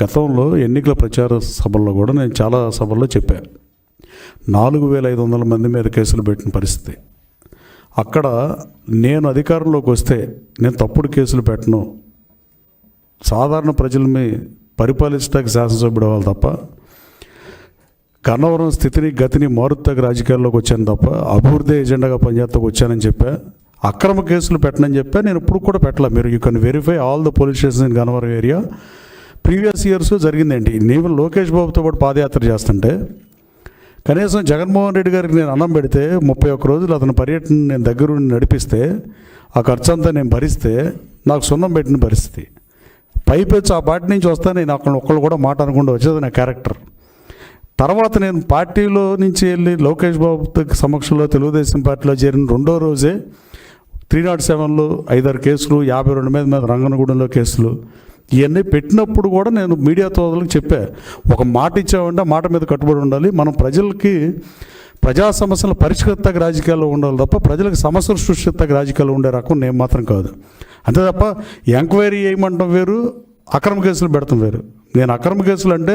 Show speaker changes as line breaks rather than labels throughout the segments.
గతంలో ఎన్నికల ప్రచార సభల్లో కూడా నేను చాలా సభల్లో చెప్పాను. 4500 మంది మీద కేసులు పెట్టిన పరిస్థితి. అక్కడ నేను అధికారంలోకి వస్తే నేను తప్పుడు కేసులు పెట్టను, సాధారణ ప్రజలని పరిపాలించడానికి శాసనసభ్యుడు అవ్వాలి తప్ప, గన్నవరం స్థితిని గతిని మారుతాకి రాజకీయాల్లోకి వచ్చాను తప్ప అభివృద్ధి ఎజెండాగా పనిచేస్తాకు వచ్చానని చెప్పా. అక్రమ కేసులు పెట్టనని చెప్పా. నేను ఇప్పుడు కూడా పెట్టలే. మీరు you can verify all the police stations in Gannavaram area. Previous years జరిగిందండి. నేను లోకేష్ బాబుతో పాటు పాదయాత్ర చేస్తుంటే కనీసం జగన్మోహన్ రెడ్డి గారికి నేను అన్నం పెడితే 31 రోజులు అతని పర్యటన నేను దగ్గరుండి నడిపిస్తే ఆ ఖర్చు అంతా నేను భరిస్తే నాకు సున్నం పెట్టిన పరిస్థితి. పైపెచ్చు ఆ పార్టీ నుంచి వస్తే నేను అక్కడ ఒక్కళ్ళు కూడా మాట అనకుండా వచ్చేది నా క్యారెక్టర్. తర్వాత నేను పార్టీలో నుంచి వెళ్ళి లోకేష్ బాబు సమక్షంలో తెలుగుదేశం పార్టీలో చేరిన 2వ రోజే 307లో 5-6 కేసులు, 52 మీద రంగనగూడెంలో కేసులు, ఇవన్నీ పెట్టినప్పుడు కూడా నేను మీడియా తోదలకు చెప్పా, ఒక మాట ఇచ్చామంటే మాట మీద కట్టుబడి ఉండాలి. మనం ప్రజలకి ప్రజా సమస్యలు పరిష్కరిస్తాక రాజకీయాల్లో ఉండాలి తప్ప ప్రజలకు సమస్యలు సృష్టిస్తాక రాజకీయాల్లో ఉండే రకం నేను మాత్రం కాదు. అంతే తప్ప ఎంక్వైరీ చేయమంటాం వేరు, అక్రమ కేసులు పెడతాం వేరు. నేను అక్రమ కేసులు అంటే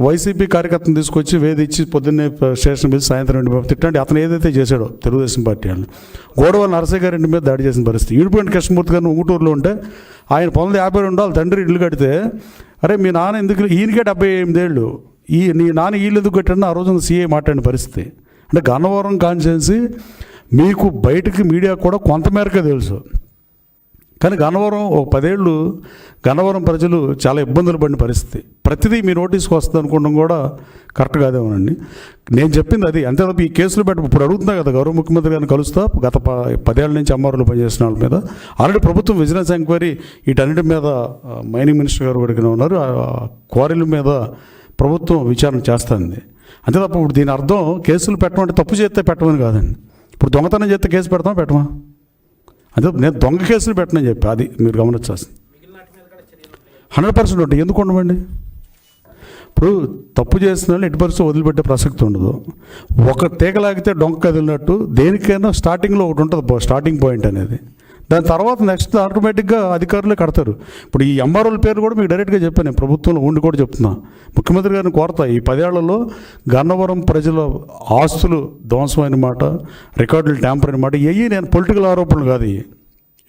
వైసీపీ కార్యకర్తను తీసుకొచ్చి వేధించి పొద్దున్నే స్టేషన్ మీద సాయంత్రం 2 తిట్టండి అతను ఏదైతే చేశాడో తెలుగుదేశం పార్టీ వాళ్ళని, గోడవ నరసయ్య గారి ఇంటి మీద దాడి చేసిన పరిస్థితి. ఈడిపోయిన కృష్ణమూర్తి గారిని ఉంగుటూరులో ఉంటే ఆయన 52 వాళ్ళ తండ్రి ఇల్లు కడితే, అరే మీ నాన్న ఎందుకు, ఈయనకే 78 ఏళ్ళు, నీ నాన్న వీళ్ళు ఎందుకు కట్టాడని ఆ రోజున సీఏ మాట్లాడిన పరిస్థితి. అంటే గన్నవరం కాన్స్టిట్యున్సీ మీకు బయటకు మీడియా కూడా కొంతమేరకే తెలుసు. కానీ గన్నవరం ఒక 10 ఏళ్ళు గన్నవరం ప్రజలు చాలా ఇబ్బందులు పడిన పరిస్థితి. ప్రతిదీ మీ నోటీస్కి వస్తుంది అనుకోవడం కూడా కరెక్ట్ కాదేమోనండి. నేను చెప్పింది అది. అంతే తప్ప ఈ కేసులు ఇప్పుడు అడుగుతున్నా కదా, గౌరవ ముఖ్యమంత్రి గారిని కలుస్తా, గత 10 ఏళ్ళ నుంచి అమ్మారులు పనిచేసిన వాళ్ళ మీద ఆల్రెడీ ప్రభుత్వం విజిలెన్స్ ఎంక్వైరీ వీటన్నిటి మీద మైనింగ్ మినిస్టర్ గారు కూడా ఉన్నారు, క్వారీల మీద ప్రభుత్వం విచారణ చేస్తుంది. అంతే తప్ప ఇప్పుడు దీని అర్థం కేసులు పెట్టమంటే తప్పు చేస్తే పెట్టమని కాదండి. ఇప్పుడు దొంగతనం చేస్తే కేసు పెడతామా పెట్టమా? అదే నేను దొంగ కేసులు పెట్టనని చెప్పి అది మీరు గమనించాల్సింది. 100% ఉంటాయి. ఎందుకు ఉండమండి? ఇప్పుడు తప్పు చేసిన వాళ్ళు ఎట్టి పరిస్థితి వదిలిపెట్టే ప్రసక్తి ఉండదు. ఒక తీగలాగితే డొంక కదిలినట్టు దేనికైనా స్టార్టింగ్లో ఒకటి ఉంటుంది, స్టార్టింగ్ పాయింట్ అనేది. దాని తర్వాత నెక్స్ట్ ఆటోమేటిక్గా అధికారులే కడతారు. ఇప్పుడు ఈ ఎంఆర్ఓల పేరు కూడా మీకు డైరెక్ట్గా చెప్పాను, నేను ప్రభుత్వంలో ఉండి కూడా చెప్తున్నా. ముఖ్యమంత్రి గారిని కోరతా, ఈ 10 ఏళ్లలో గన్నవరం ప్రజల ఆస్తులు ధ్వంసమైన మాట, రికార్డులు ట్యాంపర్ అయిన మాట, ఇవి నేను పొలిటికల్ ఆరోపణలు కాదు,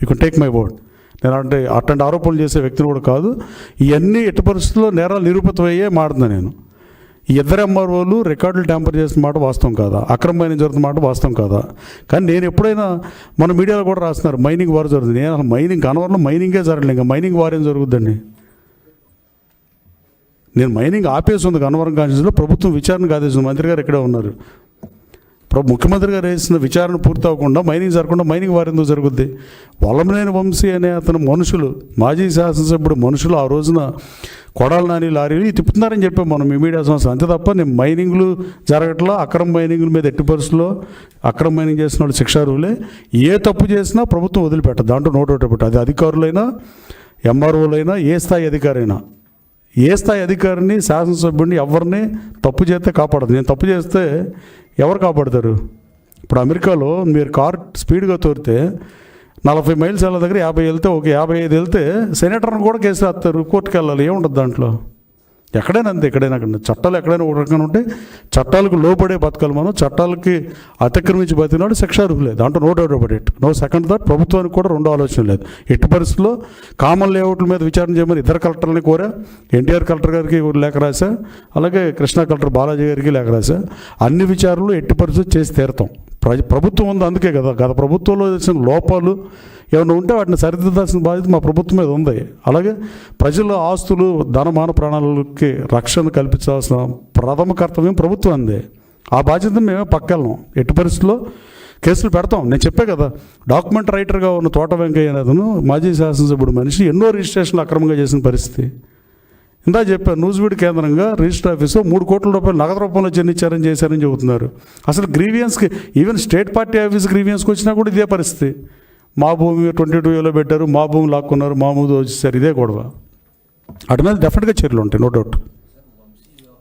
you can take my word. నేను అంటే అట్లాంటి ఆరోపణలు చేసే వ్యక్తిని కూడా కాదు. ఇవన్నీ ఎట్టి పరిస్థితుల్లో నేరాలు నిరూపితమయ్యే మాడుతున్నా నేను. ఈ 2 ఎంఆర్ఓలు రికార్డులు ట్యాంపర్ చేసిన మాట వాస్తవం కాదా, అక్రమమైన జరుగుతున్న మాట వాస్తవం కాదా? కానీ నేను ఎప్పుడైనా మన మీడియాలో కూడా రాస్తున్నారు మైనింగ్ వార్ జరుగుతుంది. నేను అసలు మైనింగ్ గన్నవరంలో మైనింగే జరగలేదు, ఇంకా మైనింగ్ వార్ ఏం జరుగుద్దండి? నేను మైనింగ్ ఆపేసి ఉంది గన్నవరం కాన్స్టిట్యూన్సీలో, ప్రభుత్వం విచారణకు ఆదేశించింది. మంత్రి గారు ఇక్కడే ఉన్నారు. ముఖ్యమంత్రి గారు వేసిన విచారణ పూర్తి అవ్వకుండా మైనింగ్ జరగకుండా మైనింగ్ వారు ఎందుకు జరుగుద్ది? వల్లభనేని వంశీ అనే అతను మనుషులు, మాజీ శాసనసభ్యుడు మనుషులు ఆ రోజున కొడాల నాని లారీలు తిప్పుతున్నారని చెప్పాం మనం ఈ మీడియా సంస్థ. అంతే తప్ప నేను మైనింగ్లు జరగట్లా, అక్రమ మైనింగ్ల మీద ఎట్టి పరిస్థితుల్లో అక్రమ మైనింగ్ చేసిన వాళ్ళు శిక్షార్హులే. ఏ తప్పు చేసినా ప్రభుత్వం వదిలిపెట్టదు, దాంట్లో నోట్ పెట్టదు. అది అధికారులైనా ఎంఆర్ఓలైనా ఏ స్థాయి అధికారైనా, ఏ స్థాయి అధికారిని శాసనసభ్యుడిని ఎవరిని తప్పు చేస్తే కాపాడదు. నేను తప్పు చేస్తే ఎవరు కాపాడతారు? ఇప్పుడు అమెరికాలో మీరు కార్ స్పీడ్గా తోరితే 40 మైల్స్ వెళ్ళే దగ్గర 50 వెళ్తే, ఒక 55 వెళ్తే సెనేటర్ని కూడా కేసు వేస్తారు, కోర్టుకు వెళ్ళాలి. ఏముండదు దాంట్లో. ఎక్కడైనా అంతే, ఎక్కడైనా అక్కడ చట్టాలు ఎక్కడైనా ఒక రకంగా ఉంటే చట్టాలకు లోబడే బతకాలి మనం. చట్టాలకి అతిక్రమించి బతికినాడు శిక్షార్హులే, దాంట్లో no doubt about it. No second thought. ప్రభుత్వానికి కూడా 2 ఆలోచన లేదు. ఎట్టి పరిస్థితుల్లో కామన్ లేఅవుట్ల మీద విచారణ చేయమని 2 కలెక్టర్లని కోరా. ఎన్టీఆర్ కలెక్టర్ గారికి లేఖ రాశా, అలాగే కృష్ణా కలెక్టర్ బాలాజీ గారికి లేఖ రాశా. అన్ని విచారణలు ఎట్టి పరిస్థితులు చేసి తీరుతాం. ప్రభుత్వం ఉంది, అందుకే కదా గత ప్రభుత్వంలో చేసిన లోపాలు ఏమైనా ఉంటే వాటిని సరిదిద్దాల్సిన బాధ్యత మా ప్రభుత్వం మీద ఉంది. అలాగే ప్రజల ఆస్తులు, ధనమాన ప్రాణాలకి రక్షణ కల్పించాల్సిన ప్రథమ కర్తవ్యం ప్రభుత్వం అందే. ఆ బాధ్యతను మేమే పక్కెళ్ళం. ఎట్టి పరిస్థితుల్లో కేసులు పెడతాం. నేను చెప్పే కదా, డాక్యుమెంట్ రైటర్గా ఉన్న తోట వెంకయ్య అతను మాజీ శాసనసభ్యుడు మనిషి, ఎన్నో రిజిస్ట్రేషన్లు అక్రమంగా చేసిన పరిస్థితి. ఇందా చెప్పాను, న్యూస్బీడ్ కేంద్రంగా రిజిస్టర్ ఆఫీసు 3 కోట్ల రూపాయలు నగదు రూపంలో చెల్లించారని చేశారని చెబుతున్నారు. అసలు గ్రీవియన్స్కి, ఈవెన్ స్టేట్ పార్టీ ఆఫీస్ గ్రీవియన్స్కి వచ్చినా కూడా ఇదే పరిస్థితి. మా భూమి 22A పెట్టారు, మా భూమి లాక్కున్నారు, మా ముందు వచ్చేసారు, ఇదే గొడవ. అటు మీద డెఫినెట్గా చర్యలు ఉంటాయి, నో డౌట్.